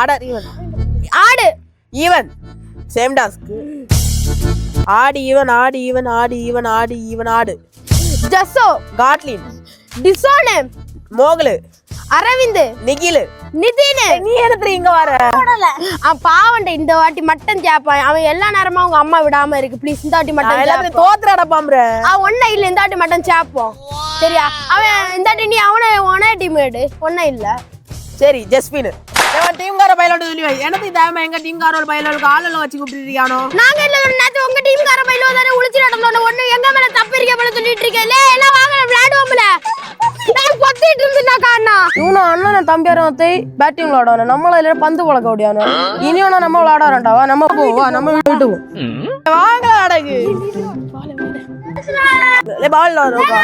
Order even ஆடு even same task ஆடு even ஆடு ஈவன் ஆடு ஈவன் ஆடு ஈவன் ஆடு ஜஸ்ஸோ காட்லின் டிசோனே மோகலு அரவிந்த் நிகிலு நிதின் நீ எடுத்து இங்க வர பாவண்ட இந்த வாட்டி மட்டன் கேப்பான் அவன் எல்லா நேரமும் அவங்க அம்மா விடாம இருக்கு ப்ளீஸ் இந்த வாட்டி மட்டன் எல்லாரும் தோத்துறடா பாம்ற ஒண்ணே இல்ல இந்த வாட்டி மட்டன் சாப்போம் சரியா அவன் இந்த வாட்டி நீ அவனே டீம்மேட் ஒண்ணே இல்ல சரி ஜஸ்பின் அவன் டீம்கார பைலோட சொல்லி வை எனக்கு தாம எங்க டீம்காரோட பைலோட ஆளல வச்சு கூப்பிட்டுறியானோ நாங்க இல்ல நேத்து உங்க டீம்கார பைலோ தான உளிச்சு நடந்தோட ஒண்ணு எங்க மேல தப்பு இருக்க போல சொல்லிட்டு இருக்கேல எல்லாம் வாங்க விளையாடுவோம்ல நான் கொத்திட்டு இருந்தேனா காணா இவனோ அண்ணன் தம்பியாரத்தை பேட்டிங் விளையாடுவானே நம்மள இல்ல பந்து பழக்க ஓடியானோ இனியோனா நம்ம விளையாடறோம்டா நம்ம போவா நம்ம வீட்டுக்கு வாங்க அடகு லே பால் ரோகா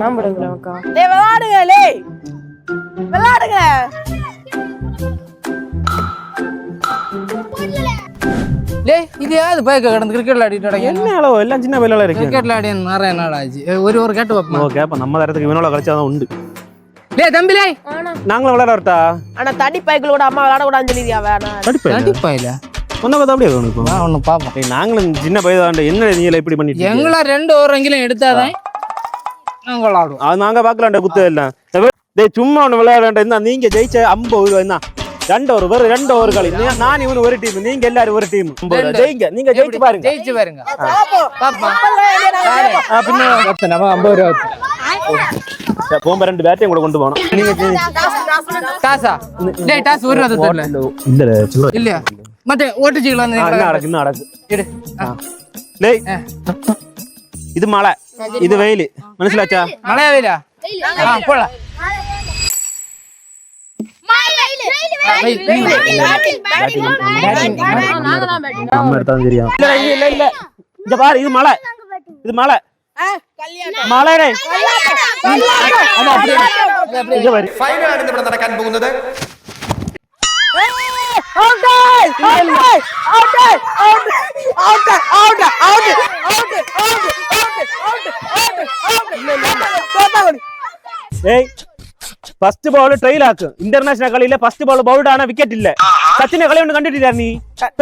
நான் விடுங்க அக்கா லே விளையாடுங்க லே விளையாடுங்க லே இது யாரு பைக்க கடந்து கிரிக்கெட் விளையாடிட்டு நடக்க என்ன அளவு எல்லாம் சின்ன பையில இருக்கு கிரிக்கெட் விளையாடி நிறைய நாள் ஆச்சு ஒரு கேட்டு வைப்போம் ஓ கேப்ப நம்ம நேரத்துக்கு இவனோட கழிச்சாதான் உண்டு லே தம்பி லே நாங்களும் விளையாட வரட்டா ஆனா தடி பைக்குல கூட அம்மா விளையாட கூடாதுன்னு சொல்லியா வேணா நடிப்பாயில ஒன்ன கதை அப்படியே உனக்கு ஒன்னு பாப்போம் நாங்களும் சின்ன பையன் என்ன நீ இப்படி பண்ணிட்டு எங்களா 2 ஓவரெങ്കിലും எடுத்தாதான் நாங்க விளையாடுவோம் அது நாங்க பாக்கலாம்டா குத்து எல்லாம் டேய் சும்மா ஒண்ணு விளையாட என்ன நீங்க ஜெயிச்ச 50 என்ன 2 ஓவர் களி நான் இவனு ஒரு டீம் நீங்க எல்லாரும் ஒரு டீம் ஜெயிங்க நீங்க ஜெயிச்சு பாருங்க ஜெயிச்சு பாருங்க பாப்போம் பின்ன நம்ம 50 ரூபாய் போம்ப 2 பேட்டையும் கூட கொண்டு போறோம் நீங்க டாஸா லே டாஸ் ஒரு ரூபாய் தரல இல்ல இல்ல மத்த ஓட்டுச்சிக்கலாம் இன்னும் அடக்கு எடு லே இது மழை இது வெயில் மனசிலாச்சா மழையா வெயிலா போலாம் நம்ம எடுத்தாலும் தெரியும் இல்ல இங்க பாரு இது மழை മലയുടെ ഫൈനൽ ആണ് ഇവിടെ നടക്കാൻ പോകുന്നത്. ഫസ്റ്റ് ബോൾ ട്രെയിൽ ആക്ക് ഇന്റർനാഷണൽ കളിയിലെ ഫസ്റ്റ് ബോൾ ബൗൾഡ് ആണ് വിക്കറ്റ് ഇല്ല സച്ചിനെ കളി കൊണ്ട് കണ്ടിട്ടില്ല നീ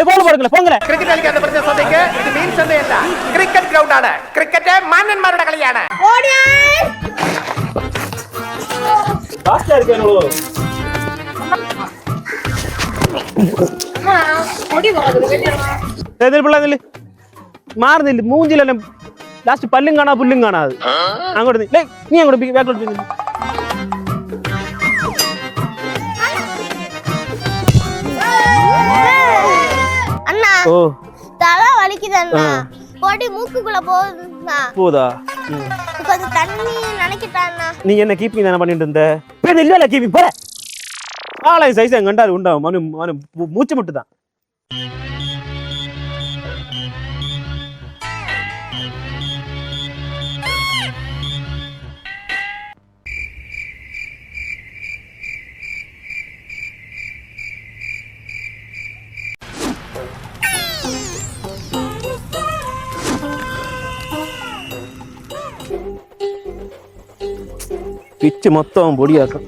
ബോൾ കൊടുക്കല പോങ്ങല ക്രിക്കറ്റ് കളിക്കാൻ പറഞ്ഞ ശ്രദ്ധിക്ക് ഇത് മീൻ ചന്തയല്ല ക്രിക്കറ്റ് ഗ്രൗണ്ട് ആണ് ക്രിക്കറ്റ് മാന്യന്മാരുടെ കളിയാണ് ഫാസ്റ്റ് ആയിരിക്കാനുള്ളൂ പിള്ളേർ മാറുന്നില്ല മൂഞ്ചിലെല്ലാം ലാസ്റ്റ് പല്ലും കാണാ പുല്ലും കാണാതെ അങ്ങോട്ട് നീ അങ്ങോട്ട് ബാക്കോട്ട് அண்ணா தலை வலிக்குதண்ணா போடி மூக்குக்குள்ள போகுதா கொஞ்சம் தண்ணி நினைக்கிட்டாண்ணா நீ என்ன கீப்பிங் தானே பண்ணிட்டு இருந்த இல்ல கீப்பிங் போற ஆளை சைஸ் கண்டாரு உண்டாகும் மனு மூச்சு முட்டு தான் പിച്ച് മൊത്തം പൊടിയാക്കും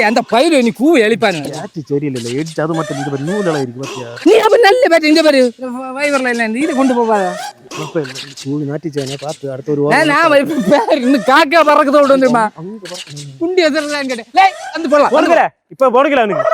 அந்த பயிர் நீ கூ எழுப்பானு சரியில்லை எடுத்து அது மட்டும் நூலாயிருக்கும் நீ அப்ப நல்ல பேட்டு இந்த பேரு வைவர்ல இல்ல இது கொண்டு போவாத நாட்டிச்சானே பார்த்து அடுத்த ஒரு காக்கா பறக்கத்தோடு வந்துருமா குண்டி எதிர்தான் கேட்டேன் வந்து போடலாம் இப்ப போடுக்கல எனக்கு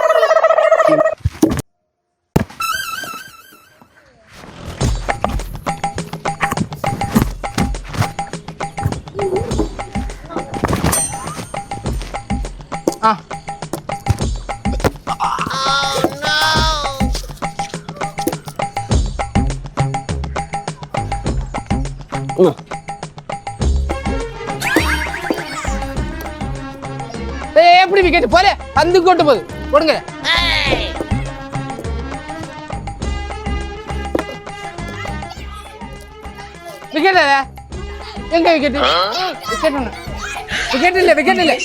எப்படி விக்கெட் போல பந்து கொண்டு போகுது போடுங்க விக்கெட் எங்க விக்கெட் விக்கெட் இல்ல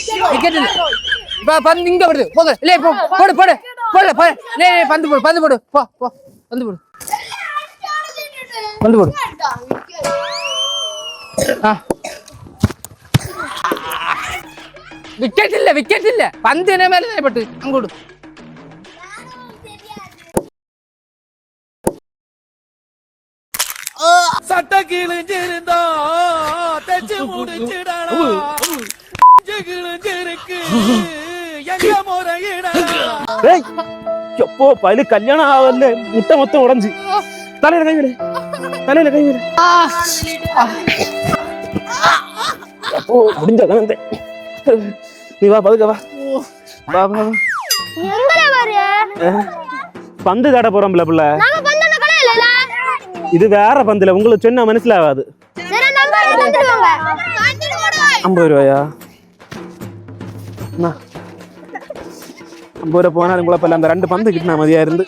பந்து இங்க வருது போங்க இல்ல போடு போடு போல போ நே பந்து போடு போ போ பந்து போடு விக்கெட் இல்ல பந்து என்ன மேல தானே பட்டு அங்கோடு சட்ட கிழிஞ்சிருந்தா தச்சு முடிச்சிடா கிழிஞ்சிருக்கு எங்க முறையிடா டேய் எப்போ பையலு கல்யாணம் ஆகல முட்டை மொத்தம் உடைஞ்சு தலையில கை விடு அப்போ முடிஞ்சதான் நீ வா பதுக்க வா வா வா எங்கல வர பந்து காட்ட போறோம்ல பிள்ளை நாங்க பந்தன கடையில இது வேற பந்துல உங்களுக்கு சொன்னா மனசிலாகாது சரி நம்பர் தந்துடுவாங்க 50 ரூபாயா 50 ரூபா போனா உங்களை அந்த 2 பந்து கிட்டினா மதியா இருந்து